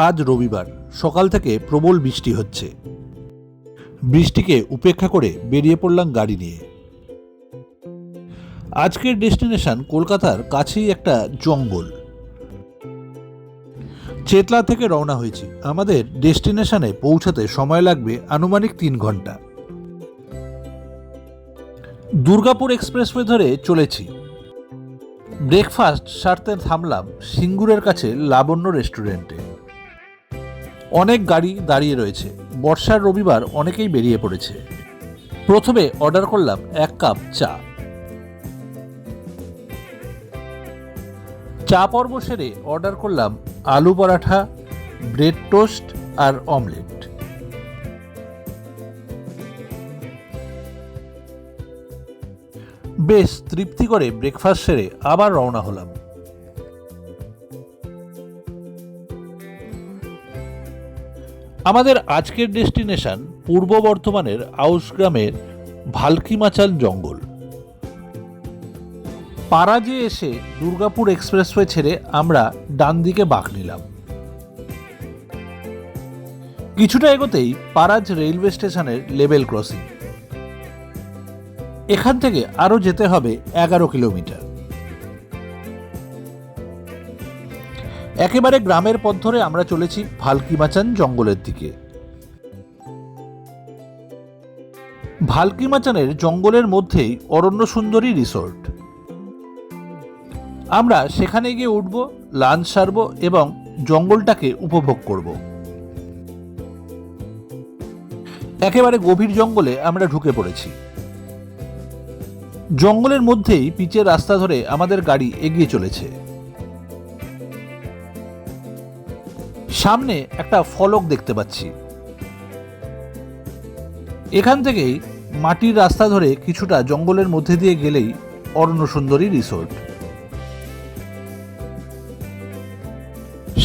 আজ রবিবার সকাল থেকে প্রবল বৃষ্টি হচ্ছে। বৃষ্টিকে উপেক্ষা করে বেরিয়ে পড়লাম গাড়ি নিয়ে। আজকের ডেস্টিনেশন কলকাতার কাছেই একটা জঙ্গল। চেতলা থেকে রওনা হয়েছি। আমাদের ডেস্টিনেশনে পৌঁছাতে সময় লাগবে আনুমানিক 3 ঘন্টা। দুর্গাপুর এক্সপ্রেসওয়ে ধরে চলেছি। ব্রেকফাস্ট সারতে থামলাম সিঙ্গুরের কাছে লাবণ্য রেস্টুরেন্টে। অনেক গাড়ি দাঁড়িয়ে রয়েছে। বর্ষার রবিবার অনেকেই বেরিয়ে পড়েছে। প্রথমে অর্ডার করলাম 1 কাপ চা। চা পর্ব সেরে অর্ডার করলাম আলু পরাঠা, ব্রেড টোস্ট আর অমলেট। বেশ তৃপ্তি করে ব্রেকফাস্ট সেরে আবার রওনা হলাম। আমাদের আজকের ডেস্টিনেশন পূর্ব বর্ধমানের আউশ গ্রামের ভালকিমাচাল জঙ্গল। পারাজে এসে দুর্গাপুর এক্সপ্রেসওয়ে ছেড়ে আমরা ডান দিকে বাঁক নিলাম। কিছুটা এগোতেই পারাজ রেলওয়ে স্টেশনের লেভেল ক্রসিং। এখান থেকে আরো যেতে হবে 11 কিলোমিটার। একেবারে গ্রামের পথ ধরে আমরা চলেছি ভালকিমাচান জঙ্গলের দিকে। ভালকিমাচানের জঙ্গলের মধ্যেই অরণ্য সুন্দরী রিসোর্ট। আমরা সেখানে গিয়ে উঠব, লাঞ্চ সারব এবং জঙ্গলটাকে উপভোগ করব। একেবারে গভীর জঙ্গলে আমরা ঢুকে পড়েছি। জঙ্গলের মধ্যেই পিচের রাস্তা ধরে আমাদের গাড়ি এগিয়ে চলেছে। সামনে একটা ফলক দেখতে পাচ্ছি। এখান থেকেই মাটির রাস্তা ধরে কিছুটা জঙ্গলের মধ্যে দিয়ে গেলেই অরণ্য সুন্দরী রিসোর্ট।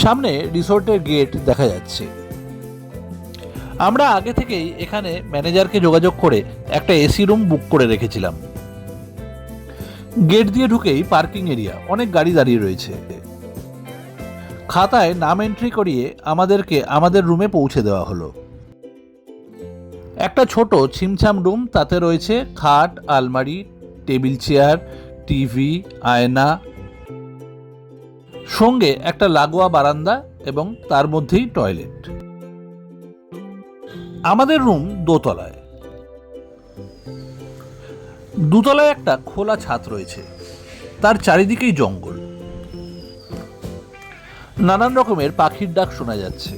সামনে রিসোর্টের গেট দেখা যাচ্ছে। আমরা আগে থেকেই এখানে ম্যানেজারকে যোগাযোগ করে একটা এসি রুম বুক করে রেখেছিলাম। গেট দিয়ে ঢুকেই পার্কিং এরিয়া, অনেক গাড়ি দাঁড়িয়ে রয়েছে। খাতায় নাম এন্ট্রি করিয়ে আমাদেরকে আমাদের রুমে পৌঁছে দেওয়া হলো। একটা ছোট ছিমছাম রুম, তাতে রয়েছে খাট, আলমারি, টেবিল চেয়ার, টিভি, আয়না, সঙ্গে একটা লাগোয়া বারান্দা এবং তার মধ্যেই টয়লেট। আমাদের রুম দোতলায়। দুতলায় একটা খোলা ছাদ রয়েছে, তার চারিদিকেই জঙ্গল। নানান রকমের পাখির ডাক শোনা যাচ্ছে।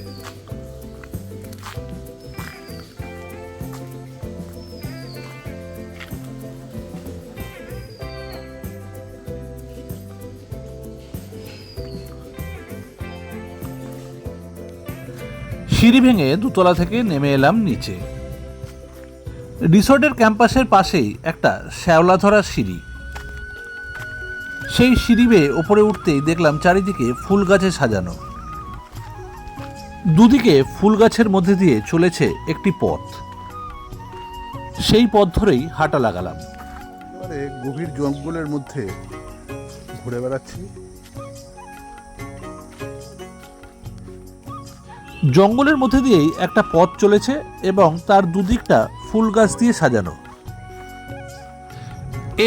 সিঁড়ি ভেঙে দোতলা থেকে নেমে এলাম নিচে। রিসোর্টের ক্যাম্পাসের পাশেই একটা শ্যাওলা ধরা সিঁড়ি। সেই সিঁড়ি বেয়ে ওপরে উঠতেই দেখলাম চারিদিকে ফুল গাছে সাজানো। দুদিকে ফুল গাছের মধ্যে দিয়ে চলেছে একটি পথ। সেই পথ ধরেই হাঁটা লাগালাম। এবারে গভীর জঙ্গলের মধ্যে ঘুরে বেড়াচ্ছি। জঙ্গলের মধ্যে দিয়েই একটা পথ চলেছে এবং তার দুদিকটা ফুল গাছ দিয়ে সাজানো।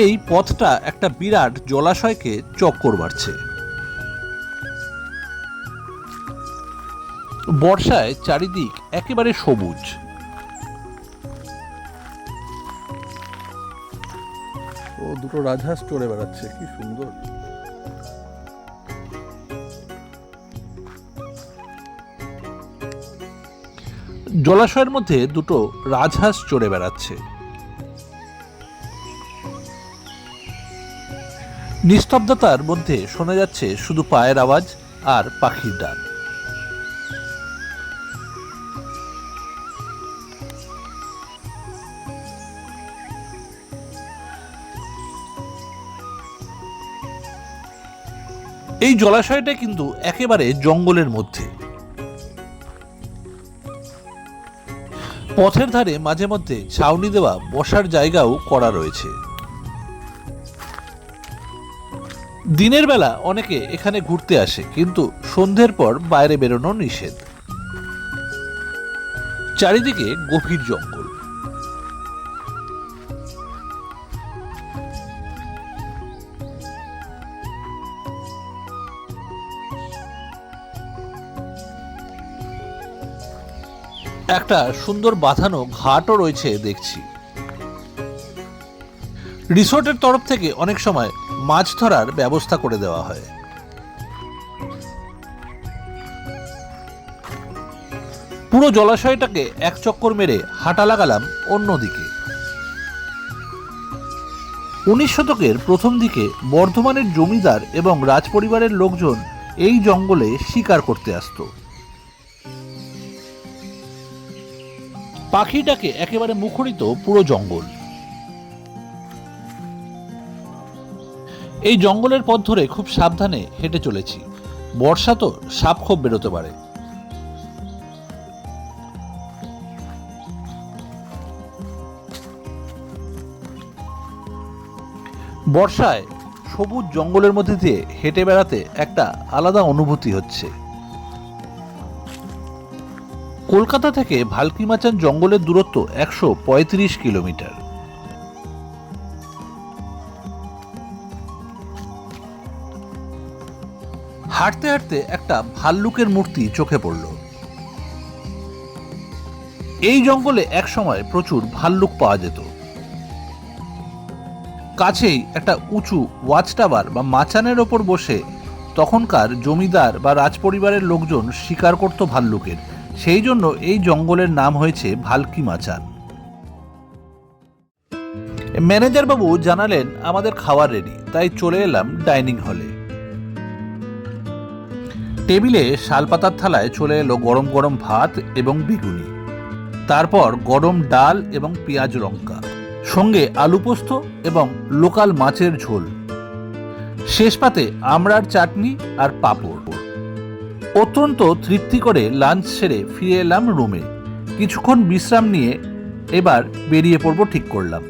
এই পথটা একটা বিরাট জলাশয়কে চক্কর মারছে। বর্ষায় চারিদিক একেবারে সবুজ। ও দুটো রাজহাঁস চড়ে বেড়াচ্ছে, কি সুন্দর। জলাশয়ের মধ্যে দুটো রাজহাঁস চড়ে বেড়াচ্ছে। নিস্তব্ধতার মধ্যে শোনা যাচ্ছে শুধু পায়ের আওয়াজ আর পাখির ডাক। এই জলাশয়টা কিন্তু একেবারে জঙ্গলের মধ্যে। পথের ধারে মাঝে মধ্যে ছাউনি দেওয়া বসার জায়গাও করা রয়েছে। দিনের বেলা অনেকে এখানে ঘুরতে আসে, কিন্তু সন্ধ্যের পর বাইরে বেরোনো নিষেধ। চারিদিকে গভীর জঙ্গল। একটা সুন্দর বাঁধানো ঘাটও রয়েছে দেখছি। রিসোর্টের তরফ থেকে অনেক সময় মাছ ধরার ব্যবস্থা করে দেওয়া হয়। পুরো জলাশয়টাকে এক চক্কর মেরে হাঁটা লাগালাম অন্যদিকে। 19 শতকের প্রথম দিকে বর্ধমানের জমিদার এবং রাজপরিবারের লোকজন এই জঙ্গলে শিকার করতে আসতো। পাখিটাকে একেবারে মুখরিত পুরো জঙ্গল। এই জঙ্গলের পথ ধরে খুব সাবধানে হেঁটে চলেছি। বর্ষা তো, সাপ খুব বেরোতে পারে। বর্ষায় সবুজ জঙ্গলের মধ্যে দিয়ে হেঁটে বেড়াতে একটা আলাদা অনুভূতি হচ্ছে। কলকাতা থেকে ভালকিমাচান জঙ্গলের দূরত্ব 135 কিলোমিটার। হাঁটতে হাঁটতে একটা ভাল্লুকের মূর্তি চোখে পড়ল। এই জঙ্গলে একসময় প্রচুর ভাল্লুক পাওয়া যেত। কাছেই একটা উঁচু ওয়াচ টাওয়ার বা মাচানের ওপর বসে তখনকার জমিদার বা রাজপরিবারের লোকজন শিকার করত ভাল্লুকের। সেই জন্য এই জঙ্গলের নাম হয়েছে ভালকি মাচান। ম্যানেজার বাবু জানালেন আমাদের খাবার রেডি, তাই চলে এলাম ডাইনিং হলে। টেবিলে শালপাতার থালায় চলে এলো গরম গরম ভাত এবং বেগুনি, তারপর গরম ডাল এবং পেঁয়াজ লঙ্কা, সঙ্গে আলু পোস্ত এবং লোকাল মাছের ঝোল, শেষ পাতে আমড়ার চাটনি আর পাঁপড়। অত্যন্ত তৃপ্তি করে লাঞ্চ সেরে ফিরে এলাম রুমে। কিছুক্ষণ বিশ্রাম নিয়ে এবার বেরিয়ে পড়ব ঠিক করলাম।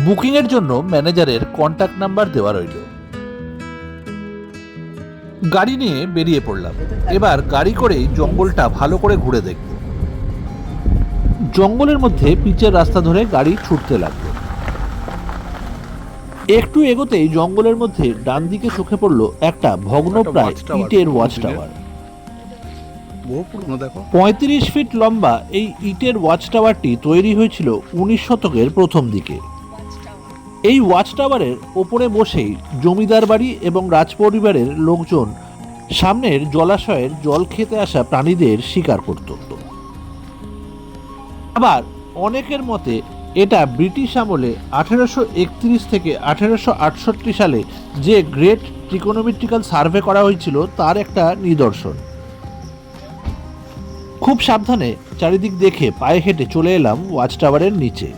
বুকিংয়ের জন্য ম্যানেজারের কন্ট্যাক্ট নাম্বার দেওয়া রইল। গাড়ি নিয়ে বেরিয়ে পড়লাম। এবার গাড়ি করেই জঙ্গলটা ভালো করে ঘুরে দেখব। জঙ্গলের মধ্যে পিচের রাস্তা ধরে গাড়ি ছুটতে লাগলো। একটু এগোতেই জঙ্গলের মধ্যে ডান দিকে চোখে পড়লো একটা ভগ্নপ্রায় ইটের ওয়াচ টাওয়ার। 35 ফিট লম্বা এই ইটের ওয়াচ টাওয়ারটি তৈরি হয়েছিল 19 শতকের প্রথম দিকে। এই ওয়াচ টাওয়ারের ওপরে বসেই জমিদার বাড়ি এবং রাজপরিবারের লোকজন সামনের জলাশয়ের জল খেতে আসা প্রাণীদের শিকার করত। আবার অনেকের মতে এটা ব্রিটিশ আমলে 1831 থেকে 1868 সালে যে গ্রেট ট্রিকোনোমেট্রিক্যাল সার্ভে করা হয়েছিল তার একটা নিদর্শন। খুব সাবধানে চারিদিক দেখে পায়ে হেঁটে চলে এলাম ওয়াচ টাওয়ারের নিচে।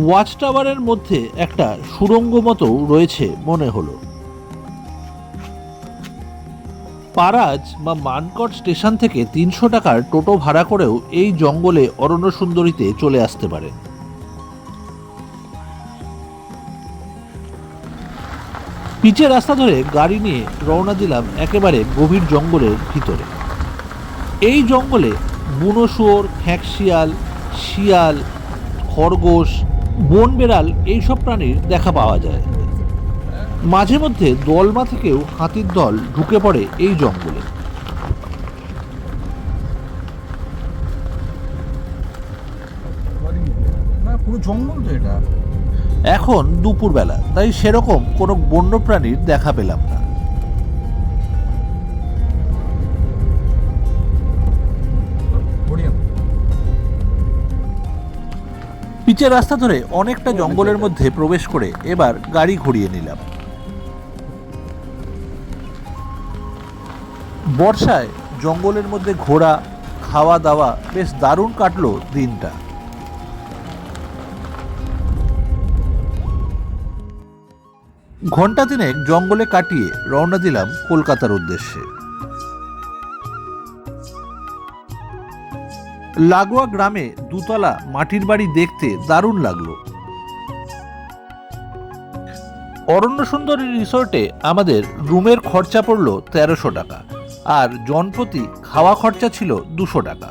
ওয়াচ টাওয়ারের মধ্যে একটা সুড়ঙ্গ মতো রয়েছে মনে হলো। পারাজ বা মানকট স্টেশন থেকে 300 টাকার টোটো ভাড়া করেও এই জঙ্গলে অরণ্য সুন্দরীতে চলে আসতে পারেন। পিচের রাস্তা ধরে গাড়ি নিয়ে রওনা দিলাম একেবারে গভীর জঙ্গলের ভিতরে। এই জঙ্গলে বুনো শুয়োর, খ্যাঁকশিয়াল, শিয়াল, খরগোশ, বন বেড়াল এইসব প্রাণীর দেখা পাওয়া যায়। মাঝে মধ্যে দলমা থেকেও হাতির দল ঢুকে পড়ে এই জঙ্গলে। পুরো জঙ্গল তো এটা। এখন দুপুরবেলা, তাই সেরকম কোনো বন্য প্রাণীর দেখা পেলাম না। পিচের রাস্তা ধরে অনেকটা জঙ্গলের মধ্যে প্রবেশ করে এবার গাড়ি ঘুরিয়ে নিলাম। বর্ষায় জঙ্গলের মধ্যে ঘোরা, খাওয়া দাওয়া বেশ দারুণ কাটলো দিনটা। ঘন্টা তিনেক জঙ্গলে কাটিয়ে রওনা দিলাম কলকাতার উদ্দেশ্যে। লাগোয়া গ্রামে দুতলা মাটির বাড়ি দেখতে দারুণ লাগলো। অরণ্য সুন্দরী রিসোর্টে আমাদের রুমের খরচা পড়ল 1300 টাকা, আর জনপ্রতি খাওয়া খরচা ছিল 200 টাকা।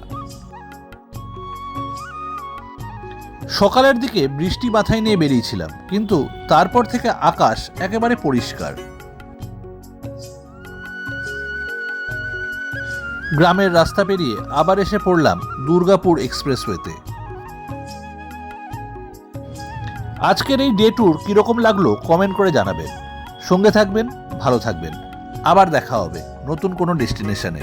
সকালের দিকে বৃষ্টি মাথায় নিয়ে বেরিয়েছিলাম, কিন্তু তারপর থেকে আকাশ একেবারে পরিষ্কার। গ্রামের রাস্তা পেরিয়ে আবার এসে পড়লাম দুর্গাপুর এক্সপ্রেসওয়েতে। আজকের এই ডে ট্যুর কীরকম লাগলো কমেন্ট করে জানাবেন। সঙ্গে থাকবেন, ভালো থাকবেন। আবার দেখা হবে নতুন কোনো ডেস্টিনেশনে।